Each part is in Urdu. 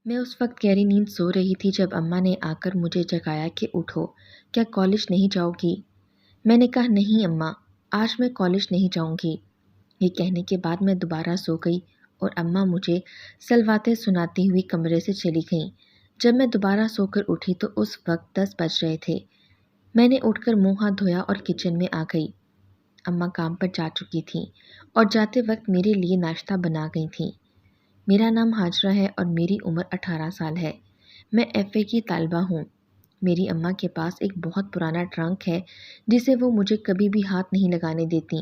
میں اس وقت گہری نیند سو رہی تھی جب اماں نے آ کر مجھے جگایا کہ اٹھو، کیا کالج نہیں جاؤ گی؟ میں نے کہا نہیں اماں، آج میں کالج نہیں جاؤں گی۔ یہ کہنے کے بعد میں دوبارہ سو گئی اور اماں مجھے سلواتیں سناتی ہوئی کمرے سے چلی گئیں۔ جب میں دوبارہ سو کر اٹھی تو اس وقت 10 بج رہے تھے۔ میں نے اٹھ کر منہ ہاتھ دھویا اور کچن میں آ گئی۔ اماں کام پر جا چکی تھیں اور جاتے وقت میرے لیے ناشتہ بنا گئی تھیں۔ میرا نام ہاجرہ ہے اور میری عمر 18 سال ہے۔ میں ایف اے کی طالبہ ہوں۔ میری اماں کے پاس ایک بہت پرانا ٹرنک ہے جسے وہ مجھے کبھی بھی ہاتھ نہیں لگانے دیتی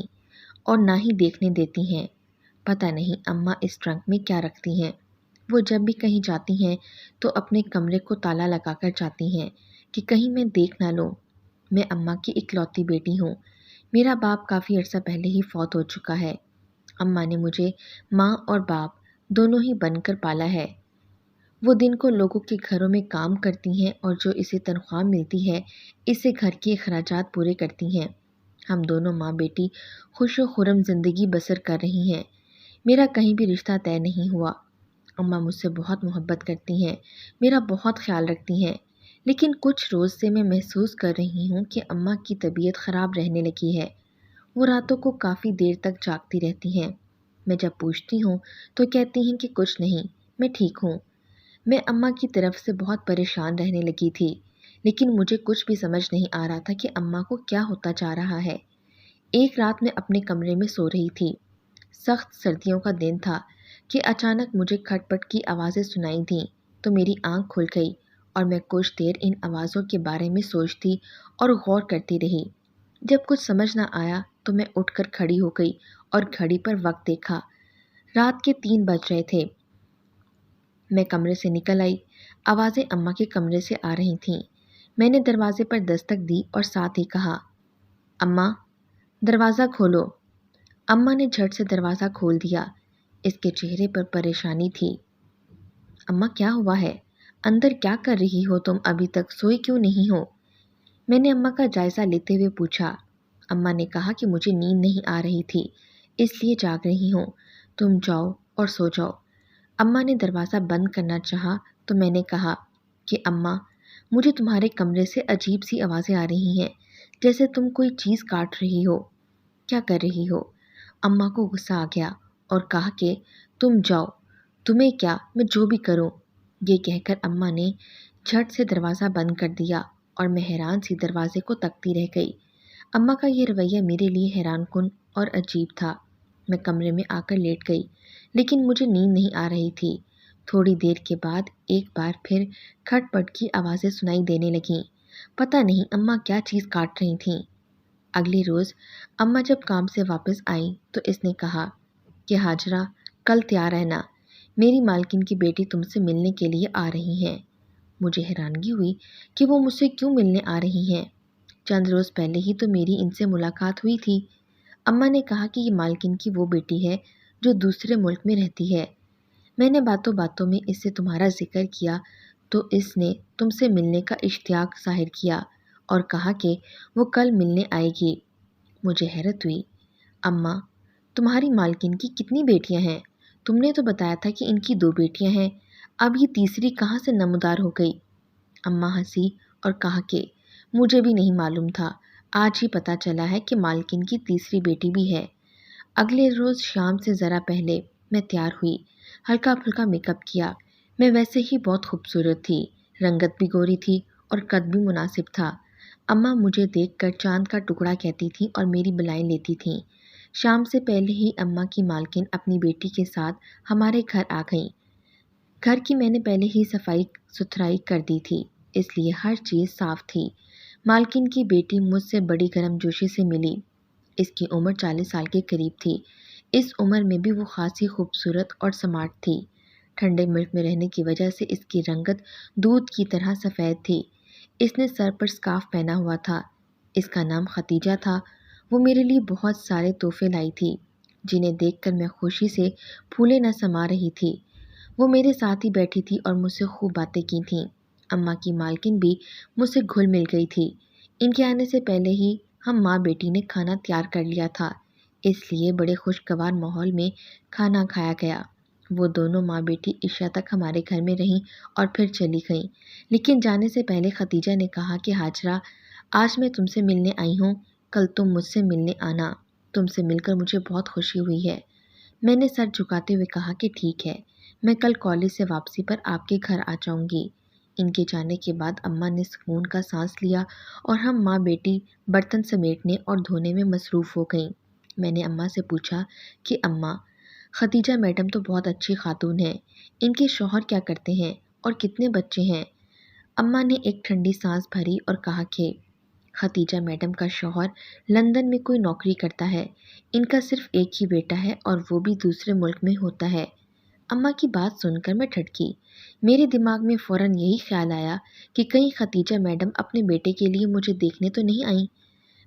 اور نہ ہی دیکھنے دیتی ہیں۔ پتہ نہیں اماں اس ٹرنک میں کیا رکھتی ہیں۔ وہ جب بھی کہیں جاتی ہیں تو اپنے کمرے کو تالا لگا کر جاتی ہیں کہ کہیں میں دیکھ نہ لوں۔ میں اماں کی اکلوتی بیٹی ہوں۔ میرا باپ کافی عرصہ پہلے ہی فوت ہو چکا ہے۔ اماں نے مجھے ماں اور باپ دونوں ہی بن کر پالا ہے۔ وہ دن کو لوگوں کے گھروں میں کام کرتی ہیں اور جو اسے تنخواہ ملتی ہے اس سے گھر کے اخراجات پورے کرتی ہیں۔ ہم دونوں ماں بیٹی خوش و خرم زندگی بسر کر رہی ہیں۔ میرا کہیں بھی رشتہ طے نہیں ہوا۔ اماں مجھ سے بہت محبت کرتی ہیں، میرا بہت خیال رکھتی ہیں، لیکن کچھ روز سے میں محسوس کر رہی ہوں کہ اماں کی طبیعت خراب رہنے لگی ہے۔ وہ راتوں کو کافی دیر تک جاگتی رہتی ہیں۔ میں جب پوچھتی ہوں تو کہتی ہیں کہ کچھ نہیں، میں ٹھیک ہوں۔ میں اماں کی طرف سے بہت پریشان رہنے لگی تھی، لیکن مجھے کچھ بھی سمجھ نہیں آ رہا تھا کہ اماں کو کیا ہوتا جا رہا ہے۔ ایک رات میں اپنے کمرے میں سو رہی تھی۔ سخت سردیوں کا دن تھا کہ اچانک مجھے کھٹ پٹ کی آوازیں سنائی دیں تو میری آنکھ کھل گئی اور میں کچھ دیر ان آوازوں کے بارے میں سوچتی اور غور کرتی رہی۔ جب کچھ سمجھ نہ آیا تو میں اٹھ کر کھڑی ہو گئی اور گھڑی پر وقت دیکھا۔ رات کے 3 بج رہے تھے۔ میں کمرے سے نکل آئی۔ آوازیں اماں کے کمرے سے آ رہی تھیں۔ میں نے دروازے پر دستک دی اور ساتھ ہی کہا، اماں دروازہ کھولو۔ اماں نے جھٹ سے دروازہ کھول دیا۔ اس کے چہرے پر پریشانی تھی۔ اماں کیا ہوا ہے؟ اندر کیا کر رہی ہو تم؟ ابھی تک سوئی کیوں نہیں ہو؟ میں نے اماں کا جائزہ لیتے ہوئے پوچھا۔ اماں نے کہا کہ مجھے نیند نہیں آ رہی تھی اس لیے جاگ رہی ہوں، تم جاؤ اور سو جاؤ۔ اماں نے دروازہ بند کرنا چاہا تو میں نے کہا کہ اماں مجھے تمہارے کمرے سے عجیب سی آوازیں آ رہی ہیں، جیسے تم کوئی چیز کاٹ رہی ہو۔ کیا کر رہی ہو؟ اماں کو غصہ آ گیا اور کہا کہ تم جاؤ، تمہیں کیا، میں جو بھی کروں۔ یہ کہہ کر اماں نے جھٹ سے دروازہ بند کر دیا اور میں حیران سی دروازے کو تکتی رہ گئی۔ اماں کا یہ رویہ میرے لیے حیران کن اور عجیب تھا۔ میں کمرے میں آ کر لیٹ گئی، لیکن مجھے نیند نہیں آ رہی تھی۔ تھوڑی دیر کے بعد ایک بار پھر کھٹ پٹ کی آوازیں سنائی دینے لگیں۔ پتہ نہیں اماں کیا چیز کاٹ رہی تھیں۔ اگلی روز اماں جب کام سے واپس آئیں تو اس نے کہا کہ ہاجرہ کل تیار رہنا، میری مالکن کی بیٹی تم سے ملنے کے لیے آ رہی ہیں۔ مجھے حیرانگی ہوئی کہ وہ مجھ سے کیوں ملنے آ رہی ہیں۔ چند روز پہلے ہی تو میری ان سے ملاقات ہوئی تھی۔ اماں نے کہا کہ یہ مالکن کی وہ بیٹی ہے جو دوسرے ملک میں رہتی ہے۔ میں نے باتوں باتوں میں اس سے تمہارا ذکر کیا تو اس نے تم سے ملنے کا اشتیاق ظاہر کیا اور کہا کہ وہ کل ملنے آئے گی۔ مجھے حیرت ہوئی۔ اماں تمہاری مالکن کی کتنی بیٹیاں ہیں؟ تم نے تو بتایا تھا کہ ان کی 2 بیٹیاں ہیں، اب یہ تیسری کہاں سے نمودار ہو گئی؟ اماں ہنسی اور کہا کہ مجھے بھی نہیں معلوم تھا، آج ہی پتہ چلا ہے کہ مالکن کی تیسری بیٹی بھی ہے۔ اگلے روز شام سے ذرا پہلے میں تیار ہوئی، ہلکا پھلکا میک اپ کیا۔ میں ویسے ہی بہت خوبصورت تھی، رنگت بھی گوری تھی اور قد بھی مناسب تھا۔ اماں مجھے دیکھ کر چاند کا ٹکڑا کہتی تھیں اور میری بلائیں لیتی تھیں۔ شام سے پہلے ہی اماں کی مالکن اپنی بیٹی کے ساتھ ہمارے گھر آ گئیں۔ گھر کی میں نے پہلے ہی صفائی ستھرائی کر دی تھی، اس لیے ہر چیز صاف تھی۔ مالکن کی بیٹی مجھ سے بڑی گرم جوشی سے ملی۔ اس کی عمر 40 سال کے قریب تھی۔ اس عمر میں بھی وہ خاصی خوبصورت اور سمارٹ تھی۔ ٹھنڈے ملک میں رہنے کی وجہ سے اس کی رنگت دودھ کی طرح سفید تھی۔ اس نے سر پر سکارف پہنا ہوا تھا۔ اس کا نام ختیجہ تھا۔ وہ میرے لیے بہت سارے تحفے لائی تھی، جنہیں دیکھ کر میں خوشی سے پھولے نہ سما رہی تھی۔ وہ میرے ساتھ ہی بیٹھی تھی اور مجھ سے خوب باتیں کی تھیں۔ اماں کی مالکن بھی مجھ سے گھل مل گئی تھی۔ ان کے آنے سے پہلے ہی ہم ماں بیٹی نے کھانا تیار کر لیا تھا، اس لیے بڑے خوشگوار ماحول میں کھانا کھایا گیا۔ وہ دونوں ماں بیٹی عشاء تک ہمارے گھر میں رہیں اور پھر چلی گئیں، لیکن جانے سے پہلے ختیجہ نے کہا کہ ہاجرہ، آج میں تم سے ملنے آئی ہوں، کل تم مجھ سے ملنے آنا، تم سے مل کر مجھے بہت خوشی ہوئی ہے۔ میں نے سر جھکاتے ہوئے کہا کہ ٹھیک ہے، میں کل کالج سے واپسی پر آپ کے گھر آ جاؤں گی۔ ان کے جانے کے بعد اماں نے سکون کا سانس لیا اور ہم ماں بیٹی برتن سمیٹنے اور دھونے میں مصروف ہو گئیں۔ میں نے اماں سے پوچھا کہ اماں، ختیجہ میڈم تو بہت اچھی خاتون ہیں، ان کے شوہر کیا کرتے ہیں اور کتنے بچے ہیں؟ اماں نے ایک ٹھنڈی سانس بھری اور کہا کہ ختیجہ میڈم کا شوہر لندن میں کوئی نوکری کرتا ہے، ان کا صرف ایک ہی بیٹا ہے اور وہ بھی دوسرے ملک میں ہوتا ہے۔ اماں کی بات سن کر میں ٹھٹکی۔ میرے دماغ میں فوراً یہی خیال آیا کہ کہیں ختیجہ میڈم اپنے بیٹے کے لیے مجھے دیکھنے تو نہیں آئیں۔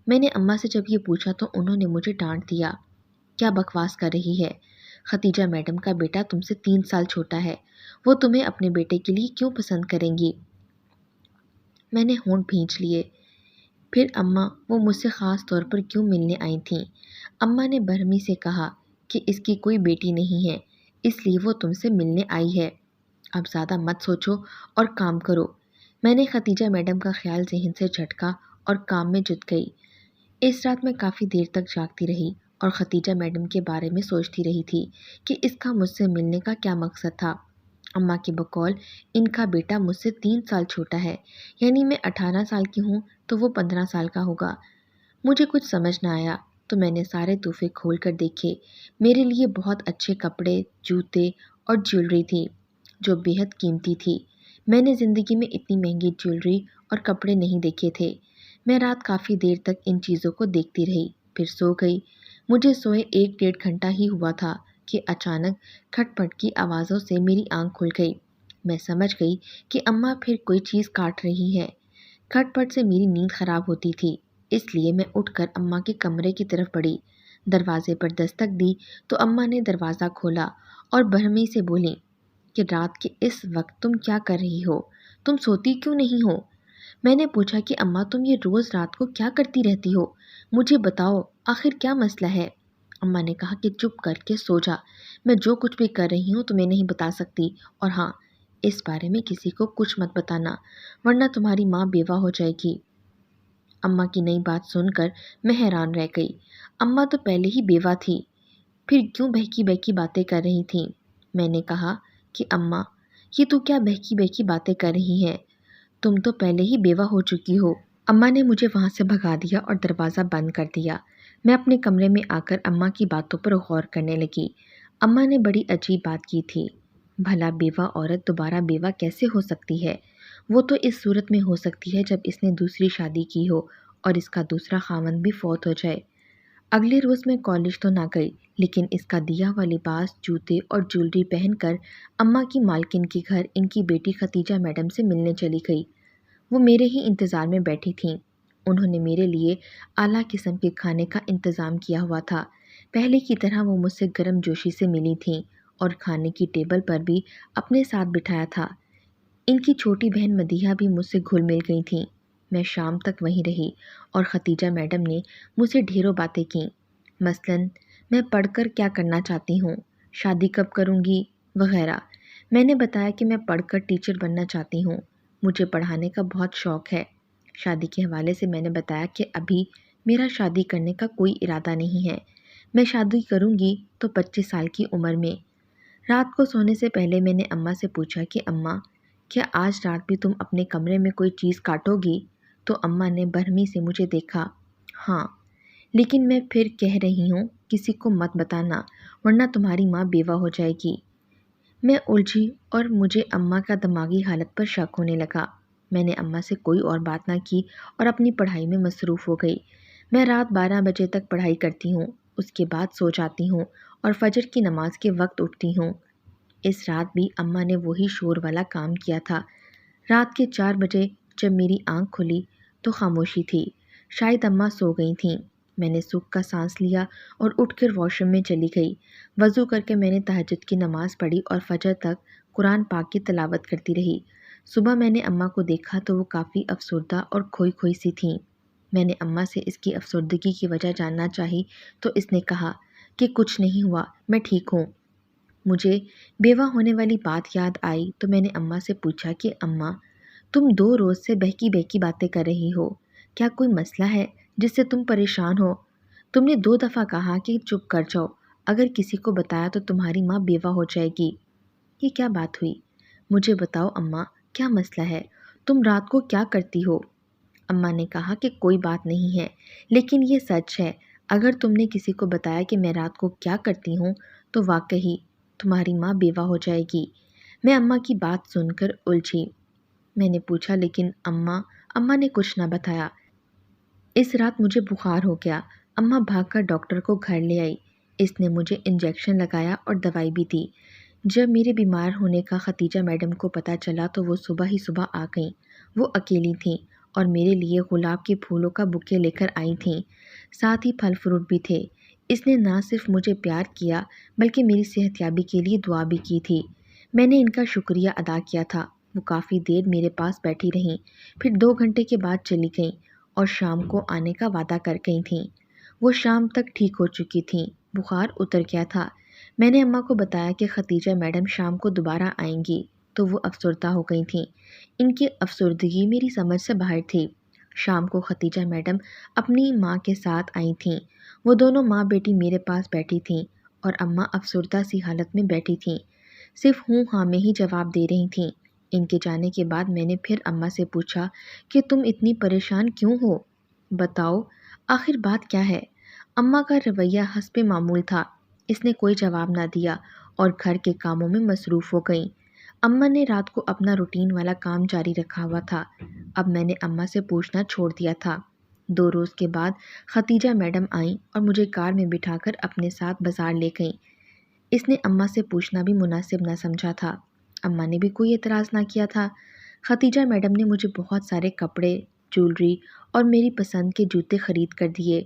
میں نے اماں سے جب یہ پوچھا تو انہوں نے مجھے ڈانٹ دیا۔ کیا بکواس کر رہی ہے؟ ختیجہ میڈم کا بیٹا تم سے 3 سال چھوٹا ہے، وہ تمہیں اپنے بیٹے کے لیے کیوں پسند کریں گی؟ میں نے ہونٹ بھینچ لیے۔ پھر اماں، وہ مجھ سے خاص طور پر کیوں ملنے آئی تھیں؟ اماں نے برہمی سے کہا کہ اس کی کوئی بیٹی نہیں ہے، اس لیے وہ تم سے ملنے آئی ہے۔ اب زیادہ مت سوچو اور کام کرو۔ میں نے ختیجہ میڈم کا خیال ذہن سے جھٹکا اور کام میں جت گئی۔ اس رات میں کافی دیر تک جاگتی رہی اور ختیجہ میڈم کے بارے میں سوچتی رہی تھی کہ اس کا مجھ سے ملنے کا کیا مقصد تھا۔ اماں کی بقول ان کا بیٹا مجھ سے 3 سال چھوٹا ہے، یعنی میں 18 سال کی ہوں تو وہ 15 سال کا ہوگا۔ مجھے کچھ سمجھ نہ آیا تو میں نے سارے تحفے کھول کر دیکھے۔ میرے لیے بہت اچھے کپڑے، جوتے اور جیولری تھی جو بےحد قیمتی تھی۔ میں نے زندگی میں اتنی مہنگی جیولری اور کپڑے نہیں دیکھے تھے۔ میں رات کافی دیر تک ان چیزوں کو دیکھتی رہی، پھر سو گئی۔ مجھے سوئے 1 ڈیڑھ گھنٹہ ہی ہوا تھا کہ اچانک کھٹ پٹ کی آوازوں سے میری آنکھ کھل گئی۔ میں سمجھ گئی کہ اماں پھر کوئی چیز کاٹ رہی ہے۔ کھٹ پٹ سے میری نیند خراب ہوتی تھی، اس لیے میں اٹھ کر اماں کے کمرے کی طرف بڑھی۔ دروازے پر دستک دی تو اماں نے دروازہ کھولا اور برہمی سے بولی کہ رات کے اس وقت تم کیا کر رہی ہو؟ تم سوتی کیوں نہیں ہو؟ میں نے پوچھا کہ اماں، تم یہ روز رات کو کیا کرتی رہتی ہو؟ مجھے بتاؤ، آخر کیا مسئلہ ہے؟ اماں نے کہا کہ چپ کر کے سو جا، میں جو کچھ بھی کر رہی ہوں تمہیں نہیں بتا سکتی، اور ہاں، اس بارے میں کسی کو کچھ مت بتانا ورنہ تمہاری ماں بیوہ ہو جائے گی۔ اماں کی نئی بات سن کر میں حیران رہ گئی۔ اماں تو پہلے ہی بیوہ تھی، پھر کیوں بہکی بہکی باتیں کر رہی تھیں؟ میں نے کہا کہ اماں، یہ تو کیا بہکی بہکی باتیں کر رہی ہیں، تم تو پہلے ہی بیوہ ہو چکی ہو۔ اماں نے مجھے وہاں سے بھگا دیا اور دروازہ بند کر دیا۔ میں اپنے کمرے میں آ کر اماں کی باتوں پر غور کرنے لگی۔ اماں نے بڑی عجیب بات کی تھی۔ بھلا بیوہ عورت دوبارہ بیوہ کیسے ہو سکتی ہے؟ وہ تو اس صورت میں ہو سکتی ہے جب اس نے دوسری شادی کی ہو اور اس کا دوسرا خاوند بھی فوت ہو جائے۔ اگلے روز میں کالج تو نہ گئی، لیکن اس کا دیا ہوا لباس، جوتے اور جیولری پہن کر اماں کی مالکن کے گھر ان کی بیٹی ختیجہ میڈم سے ملنے چلی گئی۔ وہ میرے ہی انتظار میں بیٹھی تھیں۔ انہوں نے میرے لیے اعلیٰ قسم کے کھانے کا انتظام کیا ہوا تھا۔ پہلے کی طرح وہ مجھ سے گرم جوشی سے ملی تھیں اور کھانے کی ٹیبل پر بھی اپنے ساتھ بٹھایا تھا۔ ان کی چھوٹی بہن مدیحہ بھی مجھ سے گھل مل گئی تھیں۔ میں شام تک وہیں رہی اور ختیجہ میڈم نے مجھ سے ڈھیروں باتیں کیں، مثلاً میں پڑھ کر کیا کرنا چاہتی ہوں، شادی کب کروں گی، وغیرہ۔ میں نے بتایا کہ میں پڑھ کر ٹیچر بننا چاہتی ہوں، مجھے پڑھانے کا بہت شوق ہے۔ شادی کے حوالے سے میں نے بتایا کہ ابھی میرا شادی کرنے کا کوئی ارادہ نہیں ہے، میں شادی کروں گی تو 25 سال کی عمر میں۔ رات کو سونے سے پہلے میں نے اماں سے پوچھا کہ اماں، کیا آج رات بھی تم اپنے کمرے میں کوئی چیز کاٹو گی؟ تو اماں نے برہمی سے مجھے دیکھا۔ ہاں، لیکن میں پھر کہہ رہی ہوں کسی کو مت بتانا ورنہ تمہاری ماں بیوہ ہو جائے گی۔ میں الجھی اور مجھے اماں کا دماغی حالت پر شک ہونے لگا۔ میں نے اماں سے کوئی اور بات نہ کی اور اپنی پڑھائی میں مصروف ہو گئی۔ میں رات 12 بجے تک پڑھائی کرتی ہوں، اس کے بعد سو جاتی ہوں اور فجر کی نماز کے وقت اٹھتی ہوں۔ اس رات بھی اماں نے وہی شور والا کام کیا تھا۔ رات کے 4 بجے جب میری آنکھ کھلی تو خاموشی تھی، شاید اماں سو گئی تھیں۔ میں نے سکھ کا سانس لیا اور اٹھ کر واش روم میں چلی گئی۔ وضو کر کے میں نے تہجد کی نماز پڑھی اور فجر تک قرآن پاک کی تلاوت کرتی رہی۔ صبح میں نے اماں کو دیکھا تو وہ کافی افسردہ اور کھوئی کھوئی سی تھیں۔ میں نے اماں سے اس کی افسردگی کی وجہ جاننا چاہی تو اس نے کہا کہ کچھ نہیں ہوا، میں ٹھیک ہوں۔ مجھے بیوہ ہونے والی بات یاد آئی تو میں نے اماں سے پوچھا کہ اماں، تم 2 روز سے بہکی بہکی باتیں کر رہی ہو، کیا کوئی مسئلہ ہے جس سے تم پریشان ہو؟ تم نے 2 دفعہ کہا کہ چپ کر جاؤ، اگر کسی کو بتایا تو تمہاری ماں بیوہ ہو جائے گی۔ یہ کیا بات ہوئی؟ مجھے بتاؤ اماں، کیا مسئلہ ہے؟ تم رات کو کیا کرتی ہو؟ اماں نے کہا کہ کوئی بات نہیں ہے، لیکن یہ سچ ہے، اگر تم نے کسی کو بتایا کہ میں رات کو کیا کرتی ہوں تو واقعی تمہاری ماں بیوہ ہو جائے گی۔ میں اماں کی بات سن کر الجھی۔ میں نے پوچھا لیکن اماں نے کچھ نہ بتایا۔ اس رات مجھے بخار ہو گیا۔ اماں بھاگ کر ڈاکٹر کو گھر لے آئی۔ اس نے مجھے انجیکشن لگایا اور دوائی بھی دی۔ جب میرے بیمار ہونے کا ختیجہ میڈم کو پتہ چلا تو وہ صبح ہی صبح آ گئیں۔ وہ اکیلی تھیں اور میرے لیے گلاب کے پھولوں کا بکے لے کر آئی تھیں، ساتھ ہی پھل فروٹ بھی تھے۔ اس نے نہ صرف مجھے پیار کیا بلکہ میری صحت یابی کے لیے دعا بھی کی تھی۔ میں نے ان کا شکریہ ادا کیا تھا۔ وہ کافی دیر میرے پاس بیٹھی رہیں، پھر 2 گھنٹے کے بعد چلی گئیں اور شام کو آنے کا وعدہ کر گئی تھیں۔ وہ شام تک ٹھیک ہو چکی تھیں، بخار اتر گیا تھا۔ میں نے اماں کو بتایا کہ ختیجہ میڈم شام کو دوبارہ آئیں گی تو وہ افسردہ ہو گئی تھیں۔ ان کی افسردگی میری سمجھ سے باہر تھی۔ شام کو ختیجہ میڈم اپنی ماں کے ساتھ آئی تھیں۔ وہ دونوں ماں بیٹی میرے پاس بیٹھی تھیں اور اماں افسردہ سی حالت میں بیٹھی تھیں، صرف ہوں ہاں میں ہی جواب دے رہی تھیں۔ ان کے جانے کے بعد میں نے پھر اماں سے پوچھا کہ تم اتنی پریشان کیوں ہو؟ بتاؤ آخر بات کیا ہے؟ اماں کا رویہ حسب معمول تھا۔ اس نے کوئی جواب نہ دیا اور گھر کے کاموں میں مصروف ہو گئیں۔ اماں نے رات کو اپنا روٹین والا کام جاری رکھا ہوا تھا۔ اب میں نے اماں سے پوچھنا چھوڑ دیا تھا۔ 2 روز کے بعد ختیجہ میڈم آئیں اور مجھے کار میں بٹھا کر اپنے ساتھ بازار لے گئیں۔ اس نے اماں سے پوچھنا بھی مناسب نہ سمجھا تھا۔ اماں نے بھی کوئی اعتراض نہ کیا تھا۔ ختیجہ میڈم نے مجھے بہت سارے کپڑے، جولری اور میری پسند کے جوتے خرید کر دیے۔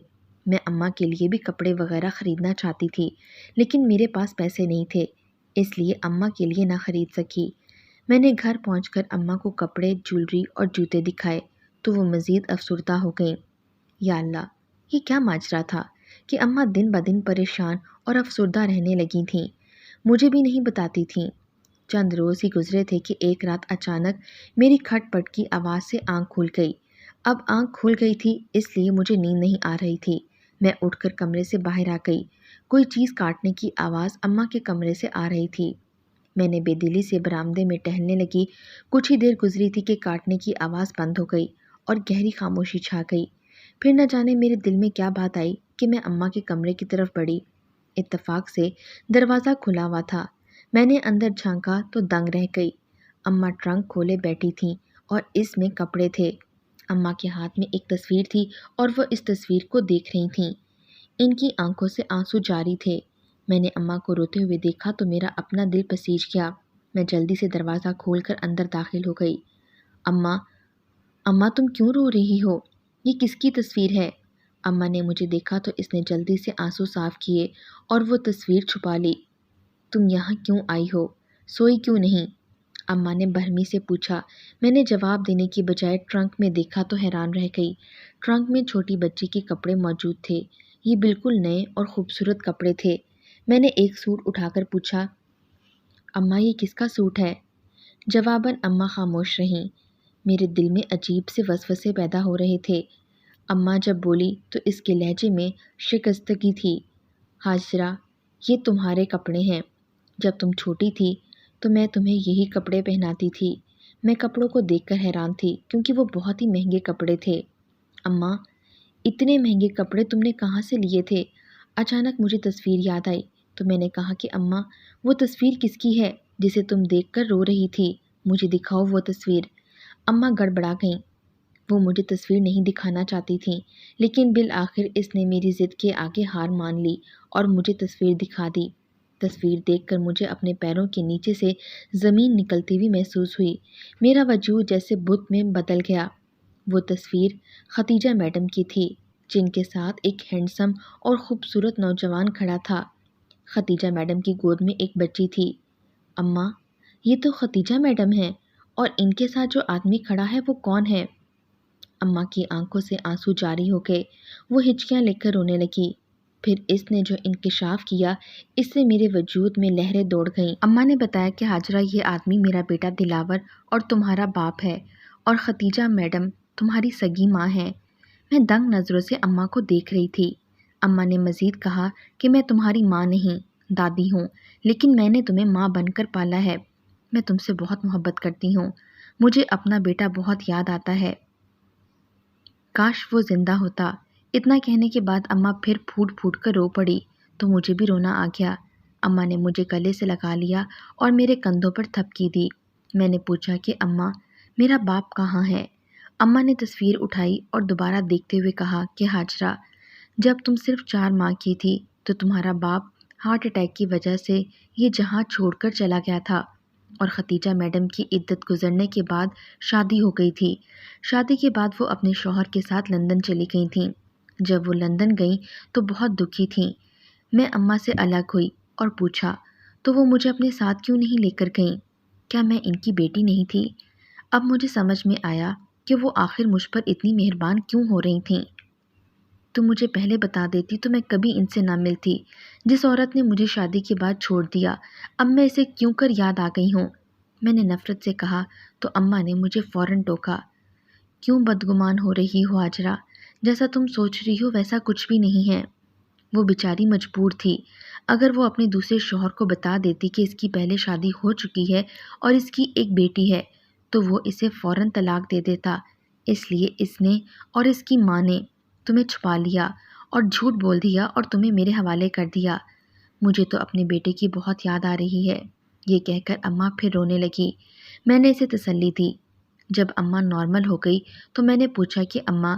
میں اماں کے لیے بھی کپڑے وغیرہ خریدنا چاہتی تھی، لیکن میرے پاس پیسے نہیں تھے، اس لیے اماں کے لیے نہ خرید سکی۔ میں نے گھر پہنچ کر اماں کو کپڑے، جولری اور جوتے دکھائے تو وہ مزید افسردہ ہو گئیں۔ یا اللہ، یہ کیا ماجرا تھا کہ اماں دن بدن پریشان اور افسردہ رہنے لگی تھیں، مجھے بھی نہیں بتاتی تھیں۔ چند روز ہی گزرے تھے کہ ایک رات اچانک میری کھٹ پٹ کی آواز سے آنکھ کھل گئی۔ اب آنکھ کھل گئی تھی اس لیے مجھے نیند نہیں آ رہی تھی۔ میں اٹھ کر کمرے سے باہر آ گئی۔ کوئی چیز کاٹنے کی آواز اماں کے کمرے سے آ رہی تھی۔ میں نے بے دلی سے برآمدے میں ٹہلنے لگی۔ کچھ ہی دیر گزری تھی کہ کاٹنے کی آواز بند ہو گئی اور گہری خاموشی چھا گئی۔ پھر نہ جانے میرے دل میں کیا بات آئی کہ میں اماں کے کمرے کی طرف بڑھی۔ اتفاق سے دروازہ کھلا ہوا تھا۔ میں نے اندر جھانکا تو دنگ رہ گئی۔ اماں ٹرنک کھولے بیٹھی تھیں اور اس میں کپڑے تھے۔ اماں کے ہاتھ میں ایک تصویر تھی اور وہ اس تصویر کو دیکھ رہی تھیں۔ ان کی آنکھوں سے آنسو جاری تھے۔ میں نے اماں کو روتے ہوئے دیکھا تو میرا اپنا دل پسیج گیا۔ میں جلدی سے دروازہ کھول کر اندر داخل ہو گئی۔ اماں تم کیوں رو رہی ہو؟ یہ کس کی تصویر ہے؟ اماں نے مجھے دیکھا تو اس نے جلدی سے آنسو صاف کیے اور وہ تصویر چھپا لی۔ تم یہاں کیوں آئی ہو؟ سوئی کیوں نہیں؟ اماں نے برہمی سے پوچھا۔ میں نے جواب دینے کی بجائے ٹرنک میں دیکھا تو حیران رہ گئی۔ ٹرنک میں چھوٹی بچی کے کپڑے موجود تھے۔ یہ بالکل نئے اور خوبصورت کپڑے تھے۔ میں نے ایک سوٹ اٹھا کر پوچھا، اماں یہ کس کا سوٹ ہے؟ جواباً اماں خاموش رہیں۔ میرے دل میں عجیب سے وسوسے پیدا ہو رہے تھے۔ اماں جب بولی تو اس کے لہجے میں شکستگی تھی۔ ہاجرہ، یہ تمہارے کپڑے ہیں۔ جب تم چھوٹی تھی تو میں تمہیں یہی کپڑے پہناتی تھی۔ میں کپڑوں کو دیکھ کر حیران تھی کیونکہ وہ بہت ہی مہنگے کپڑے تھے۔ اماں، اتنے مہنگے کپڑے تم نے کہاں سے لیے تھے؟ اچانک مجھے تصویر یاد آئی تو میں نے کہا کہ اماں، وہ تصویر کس کی ہے جسے تم دیکھ کر رو رہی تھی؟ مجھے دکھاؤ وہ تصویر۔ اماں گڑبڑا گئیں۔ وہ مجھے تصویر نہیں دکھانا چاہتی تھیں، لیکن بالآخر اس نے میری ضد کے آگے ہار مان لی اور مجھے تصویر دکھا دی۔ تصویر دیکھ کر مجھے اپنے پیروں کے نیچے سے زمین نکلتی ہوئی محسوس ہوئی۔ میرا وجود جیسے بت میں بدل گیا۔ وہ تصویر ختیجہ میڈم کی تھی، جن کے ساتھ ایک ہینڈسم اور خوبصورت نوجوان کھڑا تھا۔ ختیجہ میڈم کی گود میں ایک بچی تھی۔ اماں، یہ تو ختیجہ میڈم ہیں، اور ان کے ساتھ جو آدمی کھڑا ہے وہ کون ہے؟ اماں کی آنکھوں سے آنسو جاری ہو گئے۔ وہ ہچکیاں لے کر رونے لگی۔ پھر اس نے جو انکشاف کیا اس سے میرے وجود میں لہریں دوڑ گئیں۔ اماں نے بتایا کہ حاجرہ، یہ آدمی میرا بیٹا دلاور اور تمہارا باپ ہے، اور ختیجہ میڈم تمہاری سگی ماں ہے۔ میں دنگ نظروں سے اماں کو دیکھ رہی تھی۔ اماں نے مزید کہا کہ میں تمہاری ماں نہیں، دادی ہوں، لیکن میں نے تمہیں ماں بن کر پالا ہے۔ میں تم سے بہت محبت کرتی ہوں۔ مجھے اپنا بیٹا بہت یاد آتا ہے۔ کاش وہ زندہ ہوتا۔ اتنا کہنے کے بعد اماں پھر پھوٹ پھوٹ کر رو پڑی تو مجھے بھی رونا آ گیا۔ اماں نے مجھے گلے سے لگا لیا اور میرے کندھوں پر تھپکی دی۔ میں نے پوچھا کہ اماں، میرا باپ کہاں ہے؟ اماں نے تصویر اٹھائی اور دوبارہ دیکھتے ہوئے کہا کہ حاجرہ، جب تم صرف 4 ماہ کی تھی تو تمہارا باپ ہارٹ اٹیک کی وجہ سے یہ جہاں چھوڑ کر چلا گیا تھا، اور ختیجہ میڈم کی عدت گزرنے کے بعد شادی ہو گئی تھی۔ شادی کے بعد وہ اپنے شوہر کے ساتھ لندن چلی گئی تھیں۔ جب وہ لندن گئیں تو بہت دکھی تھیں۔ میں اماں سے الگ ہوئی اور پوچھا، تو وہ مجھے اپنے ساتھ کیوں نہیں لے کر گئیں؟ کیا میں ان کی بیٹی نہیں تھی؟ اب مجھے سمجھ میں آیا کہ وہ آخر مجھ پر اتنی مہربان کیوں ہو رہی تھیں۔ تم مجھے پہلے بتا دیتی تو میں کبھی ان سے نہ ملتی۔ جس عورت نے مجھے شادی کے بعد چھوڑ دیا، اب میں اسے کیوں کر یاد آ گئی ہوں؟ میں نے نفرت سے کہا تو اماں نے مجھے فوراً ٹوکا۔ کیوں بدگمان ہو رہی ہو حاجرہ؟ جیسا تم سوچ رہی ہو ویسا کچھ بھی نہیں ہے۔ وہ بیچاری مجبور تھی۔ اگر وہ اپنے دوسرے شوہر کو بتا دیتی کہ اس کی پہلے شادی ہو چکی ہے اور اس کی ایک بیٹی ہے تو وہ اسے فوراً طلاق دے دیتا۔ اس لیے اس نے اور اس کی ماں نے تمہیں چھپا لیا اور جھوٹ بول دیا اور تمہیں میرے حوالے کر دیا۔ مجھے تو اپنے بیٹے کی بہت یاد آ رہی ہے۔ یہ کہہ کر اماں پھر رونے لگی۔ میں نے اسے تسلی دی۔ جب اماں نارمل ہو گئی تو میں نے پوچھا کہ اماں،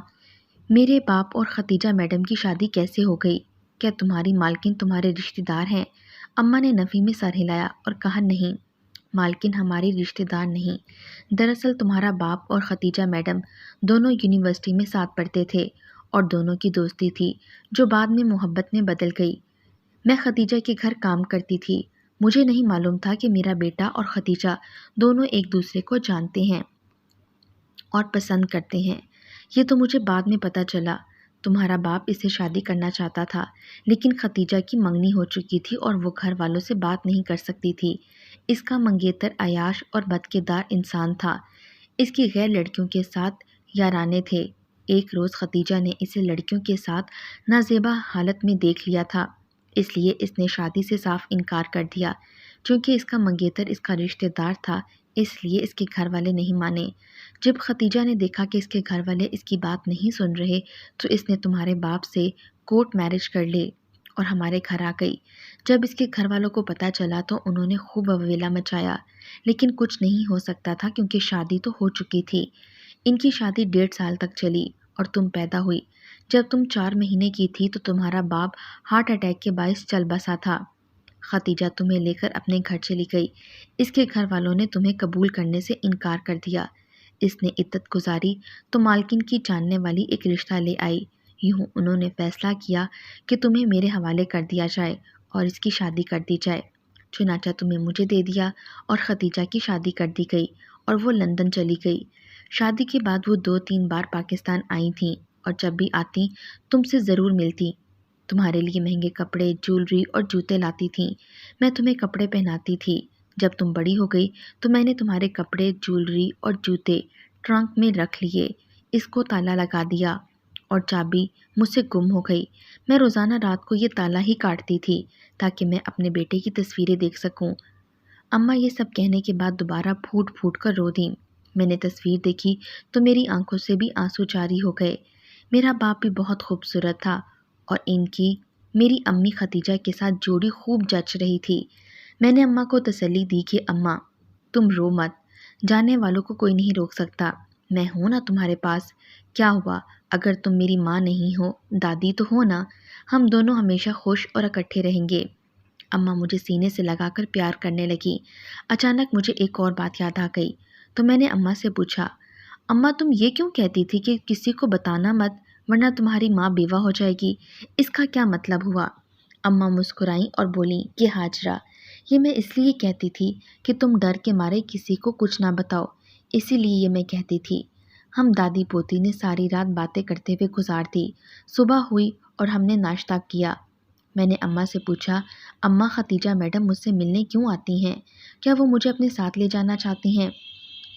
میرے باپ اور ختیجہ میڈم کی شادی کیسے ہو گئی؟ کیا تمہاری مالکن تمہارے رشتہ دار ہیں؟ اماں نے نفی میں سر ہلایا اور کہا، نہیں، مالکن ہماری رشتہ دار نہیں۔ دراصل تمہارا باپ اور ختیجہ میڈم دونوں یونیورسٹی میں ساتھ پڑھتے تھے اور دونوں کی دوستی تھی جو بعد میں محبت میں بدل گئی۔ میں ختیجہ کے گھر کام کرتی تھی۔ مجھے نہیں معلوم تھا کہ میرا بیٹا اور ختیجہ دونوں ایک دوسرے کو جانتے ہیں اور پسند کرتے ہیں۔ یہ تو مجھے بعد میں پتہ چلا۔ تمہارا باپ اسے شادی کرنا چاہتا تھا، لیکن ختیجہ کی منگنی ہو چکی تھی اور وہ گھر والوں سے بات نہیں کر سکتی تھی۔ اس کا منگیتر عیاش اور بدکردار انسان تھا۔ اس کی غیر لڑکیوں کے ساتھ یارانے تھے۔ ایک روز ختیجہ نے اسے لڑکیوں کے ساتھ نازیبا حالت میں دیکھ لیا تھا، اس لیے اس نے شادی سے صاف انکار کر دیا۔ چونکہ اس کا منگیتر اس کا رشتہ دار تھا، اس لیے اس کے گھر والے نہیں مانے۔ جب ختیجہ نے دیکھا کہ اس کے گھر والے اس کی بات نہیں سن رہے تو اس نے تمہارے باپ سے کورٹ میرج کر لے اور ہمارے گھر آ گئی۔ جب اس کے گھر والوں کو پتہ چلا تو انہوں نے خوب وویلا مچایا، لیکن کچھ نہیں ہو سکتا تھا کیونکہ شادی تو ہو چکی تھی۔ ان کی شادی 1.5 سال تک چلی اور تم پیدا ہوئی۔ جب تم 4 مہینے کی تھی تو تمہارا باپ ہارٹ اٹیک کے باعث چل بسا تھا۔ ختیجہ تمہیں لے کر اپنے گھر چلی گئی۔ اس کے گھر والوں نے تمہیں قبول کرنے سے انکار کر دیا۔ اس نے عدت گزاری تو مالکن کی جاننے والی ایک رشتہ لے آئی۔ یوں انہوں نے فیصلہ کیا کہ تمہیں میرے حوالے کر دیا جائے اور اس کی شادی کر دی جائے۔ چنانچہ تمہیں مجھے دے دیا اور ختیجہ کی شادی کر دی گئی اور وہ لندن چلی گئی۔ شادی کے بعد وہ 2-3 بار پاکستان آئی تھیں اور جب بھی آتی تم سے ضرور ملتی۔ تمہارے لیے مہنگے کپڑے، جولری اور جوتے لاتی تھیں۔ میں تمہیں کپڑے پہناتی تھی۔ جب تم بڑی ہو گئی تو میں نے تمہارے کپڑے، جولری اور جوتے ٹرنک میں رکھ لیے، اس کو تالا لگا دیا اور چابی مجھ سے گم ہو گئی۔ میں روزانہ رات کو یہ تالا ہی کاٹتی تھی تاکہ میں اپنے بیٹے کی تصویریں دیکھ سکوں۔ اماں یہ سب کہنے کے بعد دوبارہ پھوٹ پھوٹ کر رو دیں۔ میں نے تصویر دیکھی تو میری آنکھوں سے بھی آنسو جاری ہو گئے۔ میرا باپ بھی بہت خوبصورت تھا اور ان کی میری امی ختیجہ کے ساتھ جوڑی خوب جچ رہی تھی۔ میں نے اماں کو تسلی دی کہ اماں، تم رو مت، جانے والوں کو کوئی نہیں روک سکتا۔ میں ہوں نا تمہارے پاس۔ کیا ہوا اگر تم میری ماں نہیں ہو، دادی تو ہو نا، ہم دونوں ہمیشہ خوش اور اکٹھے رہیں گے۔ اماں مجھے سینے سے لگا کر پیار کرنے لگی۔ اچانک مجھے ایک اور بات یاد آ گئی تو میں نے اماں سے پوچھا، اماں تم یہ کیوں کہتی تھی کہ کسی کو بتانا مت ورنہ تمہاری ماں بیوہ ہو جائے گی؟ اس کا کیا مطلب ہوا؟ اماں مسکرائیں اور بولیں کہ حاجرہ، یہ میں اس لیے کہتی تھی کہ تم ڈر کے مارے کسی کو کچھ نہ بتاؤ، اسی لیے یہ میں کہتی تھی۔ ہم دادی پوتی نے ساری رات باتیں کرتے ہوئے گزار دی۔ صبح ہوئی اور ہم نے ناشتہ کیا۔ میں نے اماں سے پوچھا، اماں ختیجہ میڈم مجھ سے ملنے کیوں آتی ہیں؟ کیا وہ مجھے اپنے ساتھ لے جانا چاہتی ہیں؟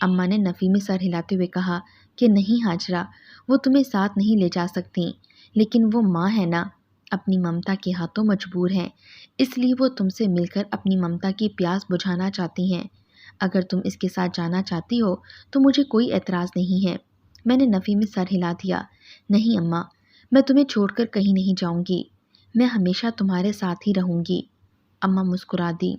اماں نے نفی میں سر ہلاتے ہوئے کہا کہ نہیں ہاجرہ، وہ تمہیں ساتھ نہیں لے جا سکتی، لیکن وہ ماں ہے نا، اپنی ممتا کے ہاتھوں مجبور ہیں، اس لیے وہ تم سے مل کر اپنی ممتا کی پیاس بجھانا چاہتی ہیں۔ اگر تم اس کے ساتھ جانا چاہتی ہو تو مجھے کوئی اعتراض نہیں ہے۔ میں نے نفی میں سر ہلا دیا، نہیں اماں، میں تمہیں چھوڑ کر کہیں نہیں جاؤں گی، میں ہمیشہ تمہارے ساتھ ہی رہوں گی۔ اماں مسکرا دی۔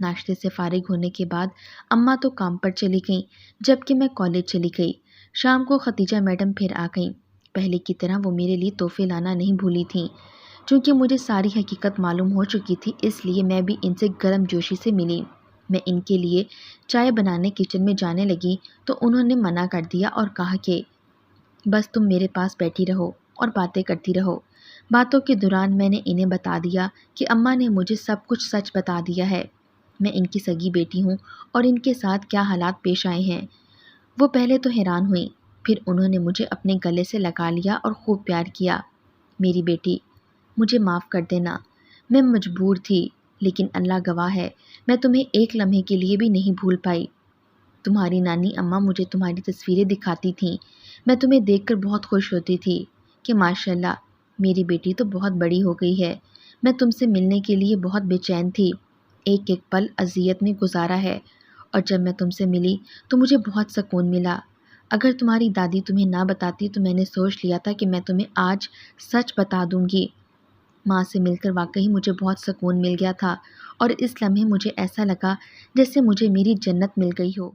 ناشتے سے فارغ ہونے کے بعد اماں تو کام پر چلی گئیں، جبکہ میں کالج چلی گئی۔ شام کو ختیجہ میڈم پھر آ گئیں۔ پہلے کی طرح وہ میرے لیے تحفے لانا نہیں بھولی تھیں۔ چونکہ مجھے ساری حقیقت معلوم ہو چکی تھی، اس لیے میں بھی ان سے گرم جوشی سے ملی۔ میں ان کے لیے چائے بنانے کچن میں جانے لگی تو انہوں نے منع کر دیا اور کہا کہ بس تم میرے پاس بیٹھی رہو اور باتیں کرتی رہو۔ باتوں کے دوران میں نے انہیں بتا دیا کہ اماں نے مجھے سب کچھ سچ بتا دیا ہے۔ میں ان کی سگی بیٹی ہوں اور ان کے ساتھ کیا حالات پیش آئے ہیں۔ وہ پہلے تو حیران ہوئیں، پھر انہوں نے مجھے اپنے گلے سے لگا لیا اور خوب پیار کیا۔ میری بیٹی، مجھے معاف کر دینا، میں مجبور تھی، لیکن اللہ گواہ ہے میں تمہیں ایک لمحے کے لیے بھی نہیں بھول پائی۔ تمہاری نانی اماں مجھے تمہاری تصویریں دکھاتی تھیں، میں تمہیں دیکھ کر بہت خوش ہوتی تھی کہ ماشاءاللہ میری بیٹی تو بہت بڑی ہو گئی ہے۔ میں تم سے ملنے کے لیے بہت بے چین تھی، ایک ایک پل اذیت میں گزارا ہے، اور جب میں تم سے ملی تو مجھے بہت سکون ملا۔ اگر تمہاری دادی تمہیں نہ بتاتی تو میں نے سوچ لیا تھا کہ میں تمہیں آج سچ بتا دوں گی۔ ماں سے مل کر واقعی مجھے بہت سکون مل گیا تھا، اور اس لمحے مجھے ایسا لگا جیسے مجھے میری جنت مل گئی ہو۔